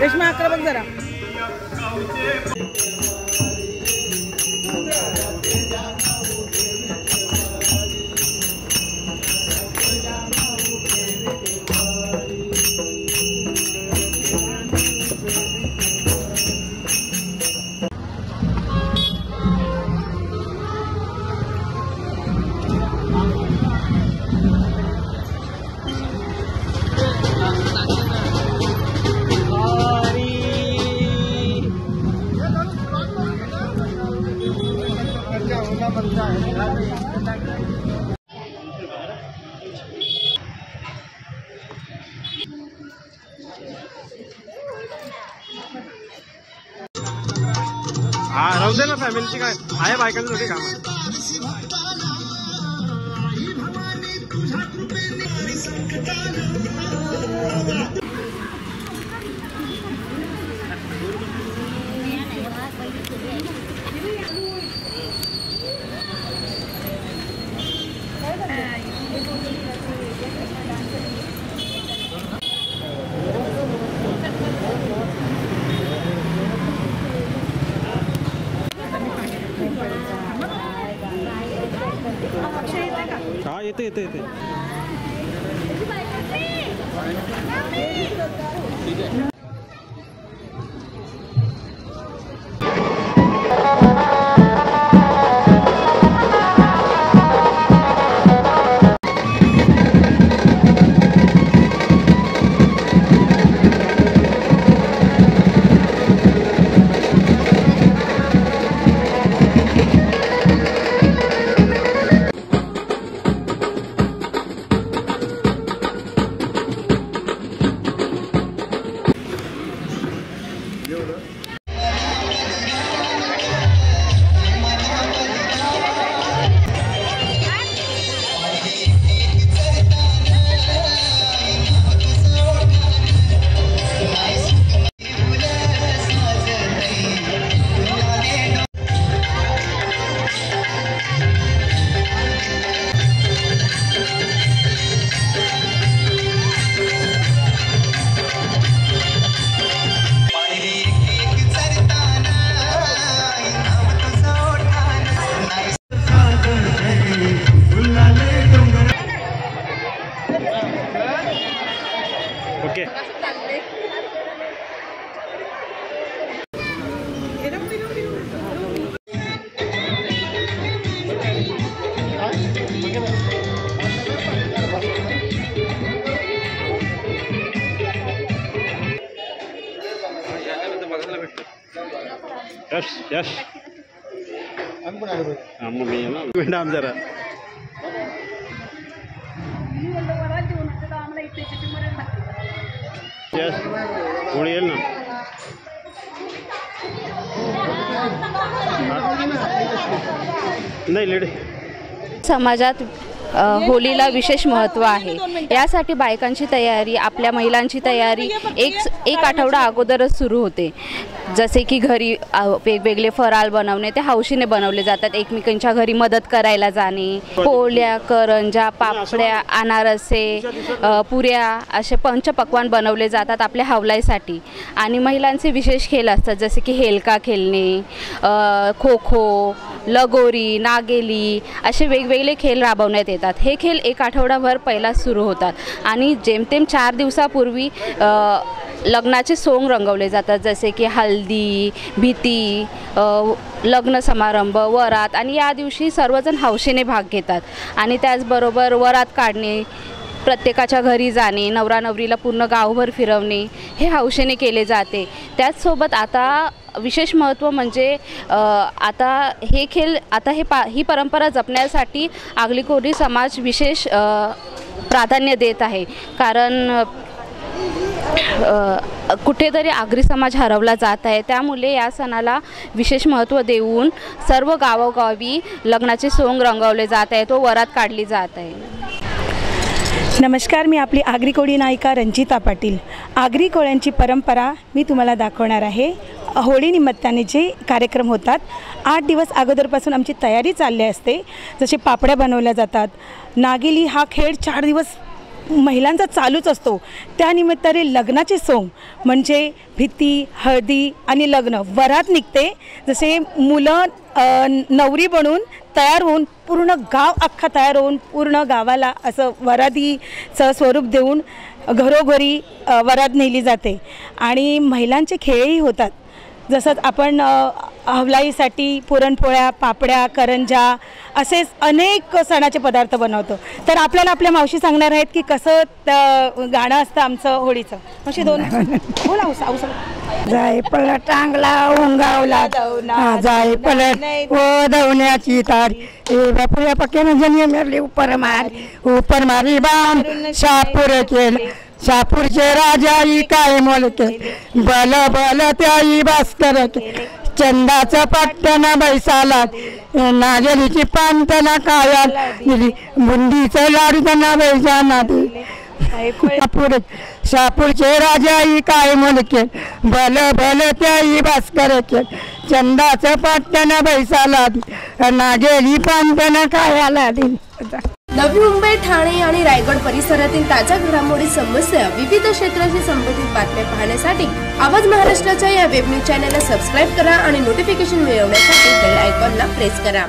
रेशमा अकरा बघ जरा. हा राहू दे ना फॅमिलीची काय आहे बायकांची थोडी काम. हा येते येते येते. ओके यश यश मम्मी आम जरा यस कोणी येईल ना. नाही लेडी समाजात होलीला विशेष महत्त्व आहे. यासाठी बायकांची तयारी, आपल्या महिलांची तयारी एक आठवडा अगोदरच सुरू होते. जसे की घरी वेगवेगळे फराळ बनवणे, ते हौशीने बनवले जातात. एकमेकांच्या घरी मदत करायला जाणे, पोळ्या, करंजा, पापड्या, अनारसे, पुऱ्या असे पंचपक्वान्न बनवले जातात आपल्या हवलाईसाठी. आणि महिलांचे विशेष खेळ असतात, जसे की हेलका खेळणे, खो खो, लगोरी, नागेली असे वेगवेगळे खेळ राबवण्यात येतात. हे खेळ एक आठवडाभर पहिला सुरू होतात आणि जेमतेम 4 दिवसापूर्वी लग्नाचे सोंग रंगवले जातात, जसे की हल्दी, भीती, लग्न समारंभ, वरात. आणि या दिवशी सर्वजण हौशीने भाग घेतात. आणि त्याचबरोबर वरात काढणे, प्रत्येकाच्या घरी जाणे, नवरा नवरीला पूर्ण गावभर फिरवणे हे हौशीने केले जाते. त्याचसोबत आता विशेष महत्त्व म्हणजे आता हे खेळ ही परंपरा जपण्यासाठी आगरी कोळी समाज विशेष प्राधान्य देत आहे. कारण कुठेतरी आगरी समाज हरवला जात आहे. त्यामुळे या सणाला विशेष महत्त्व देऊन सर्व गावोगावी लग्नाचे सोंग रंगवले जात आहेत व वरात काढली जात आहे. नमस्कार, मी आपली आगरी कोळी नायिका रंजिता पाटील. आगरी कोळ्यांची परंपरा मी तुम्हाला दाखवणार आहे. होळी निमित्ताने जे कार्यक्रम होतात 8 दिवस अगोदरपासून आमची तयारी चालली असते. जसे पापड्या बनवल्या जातात. नागिली हा खेळ 4 दिवस महिलांचा चालूच असतो. त्यानिमित्ताने लग्नाचे सोंग म्हणजे भित्ती, हळदी आणि लग्न वरात निघते. जसे मुलं नवरी बनून तयार होऊन पूर्ण गाव अख्खा तयार होऊन पूर्ण गावाला असं वरातीचं स्वरूप देऊन घरोघरी वरात नेली जाते. आणि महिलांचे खेळही होतात. जसं आपण हवलाईसाठी पुरणपोळ्या, पापड्या, करंजा असेच अनेक सणाचे पदार्थ बनवतो. तर आपल्याला आपल्या मावशी सांगणार आहेत की कसं गाणं असतं आमचं होळीचं. मावशी दोन बोला. जाय पलट टांगला उंगावला जाय पलट ओ दवण्याची तारी ए बापुया पक्यानं जनिय मेरली ऊपर मारी बाम शापूर केलं. शापूरचे राजाई काय मोलके बल बल त्याई भास्कर के चंदाचं पट्टना बैसाला नागेलीची पांतना कायाल दिली बुंदीचं लाडू त्यांना बैजाना दिली. शापूरचे राजाई काय मोलके बल बल त्याई भास्कर के चंदाचं पट्टना बैसाला नागेली पांतना कायाला दिली. नवी मुंबई, ठाणे आणि रायगड परिसरातील ताज्या घडामोडी, समस्या, विविध क्षेत्राशी संबंधित बातम्या पाहण्यासाठी आवाज महाराष्ट्राच्या या वेब न्यूज चॅनलला सबस्क्राईब करा आणि नोटिफिकेशन मिळवण्यासाठी बेल आयकॉनला प्रेस करा.